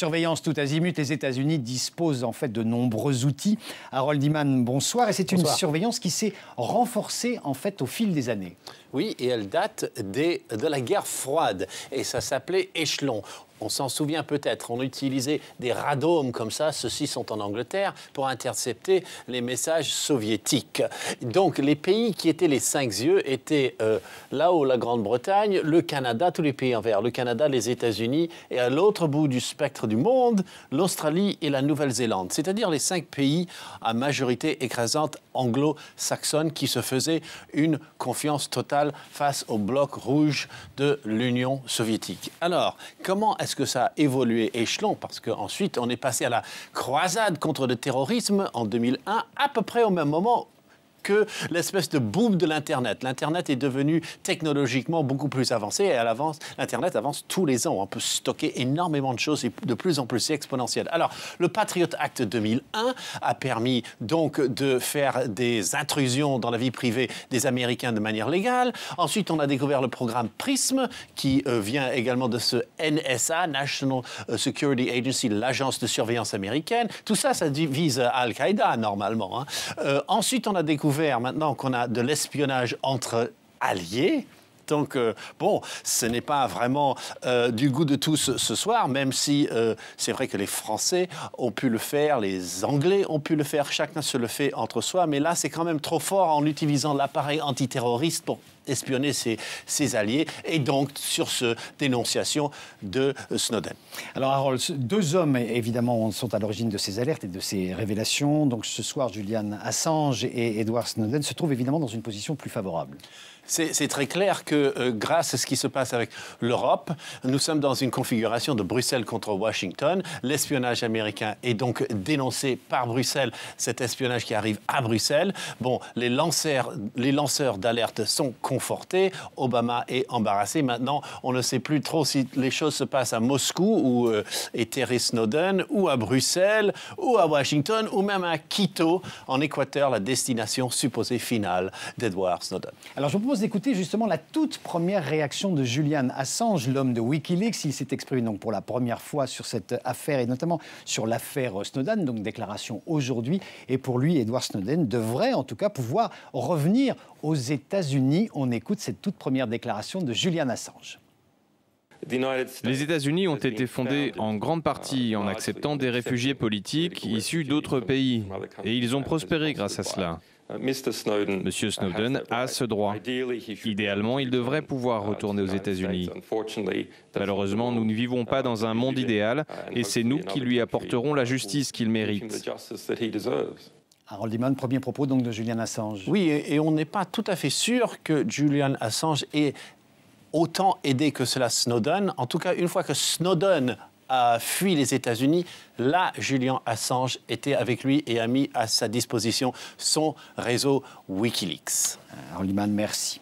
surveillance tout azimut, les États-Unis disposent en fait de nombreux outils. Harold Iman, bonsoir. Et c'est une surveillance qui s'est renforcée en fait au fil des années. Oui, et elle date de la guerre froide. Et ça s'appelait échelon. On s'en souvient peut-être, on utilisait des radomes comme ça, ceux-ci sont en Angleterre, pour intercepter les messages soviétiques. Donc les pays qui étaient les 5 yeux étaient là-haut la Grande-Bretagne, le Canada, tous les pays en vert, le Canada, les États-Unis, et à l'autre bout du spectre du monde, l'Australie et la Nouvelle-Zélande. C'est-à-dire les 5 pays à majorité écrasante anglo-saxonne qui se faisaient une confiance totale face au bloc rouge de l'Union soviétique. Alors, comment est-ce que ça a évolué échelon? Parce qu'ensuite, on est passé à la croisade contre le terrorisme en 2001, à peu près au même moment que l'espèce de boom de l'Internet. L'Internet est devenu technologiquement beaucoup plus avancé et l'Internet avance tous les ans. On peut stocker énormément de choses et de plus en plus, c'est exponentiel. Alors, le Patriot Act 2001 a permis donc de faire des intrusions dans la vie privée des Américains de manière légale. Ensuite, on a découvert le programme PRISM qui vient également de ce NSA, National Security Agency, l'agence de surveillance américaine. Tout ça, ça vise Al-Qaïda normalement. Ensuite, on a découvert maintenant qu'on a de l'espionnage entre alliés. Donc, bon, ce n'est pas vraiment du goût de tous ce soir, même si c'est vrai que les Français ont pu le faire, les Anglais ont pu le faire, chacun se le fait entre soi, mais là, c'est quand même trop fort en utilisant l'appareil antiterroriste pour espionner ses alliés, et donc sur ce, dénonciation de Snowden. Alors Harold, 2 hommes évidemment sont à l'origine de ces alertes et de ces révélations. Donc ce soir, Julian Assange et Edward Snowden se trouvent évidemment dans une position plus favorable. C'est très clair que grâce à ce qui se passe avec l'Europe, nous sommes dans une configuration de Bruxelles contre Washington. L'espionnage américain est donc dénoncé par Bruxelles, cet espionnage qui arrive à Bruxelles. Bon, les lanceurs d'alerte sont confortés. Obama est embarrassé. Maintenant, on ne sait plus trop si les choses se passent à Moscou où est Terry Snowden, ou à Bruxelles, ou à Washington, ou même à Quito, en Équateur, la destination supposée finale d'Edward Snowden. Alors je vous propose d'écouter justement la toute première réaction de Julian Assange, l'homme de Wikileaks. Il s'est exprimé donc pour la première fois sur cette affaire et notamment sur l'affaire Snowden, donc déclaration aujourd'hui. Et pour lui, Edward Snowden devrait en tout cas pouvoir revenir aux États-Unis. On écoute cette toute première déclaration de Julian Assange. Les États-Unis ont été fondés en grande partie en acceptant des réfugiés politiques issus d'autres pays, et ils ont prospéré grâce à cela. Monsieur Snowden a ce droit. Idéalement, il devrait pouvoir retourner aux États-Unis. Malheureusement, nous ne vivons pas dans un monde idéal, et c'est nous qui lui apporterons la justice qu'il mérite. Harold Iman, premier propos donc de Julian Assange. Oui, et on n'est pas tout à fait sûr que Julian Assange ait autant aidé que cela Snowden. En tout cas, une fois que Snowden a fui les États-Unis, là, Julian Assange était avec lui et a mis à sa disposition son réseau Wikileaks. Harold Iman, merci.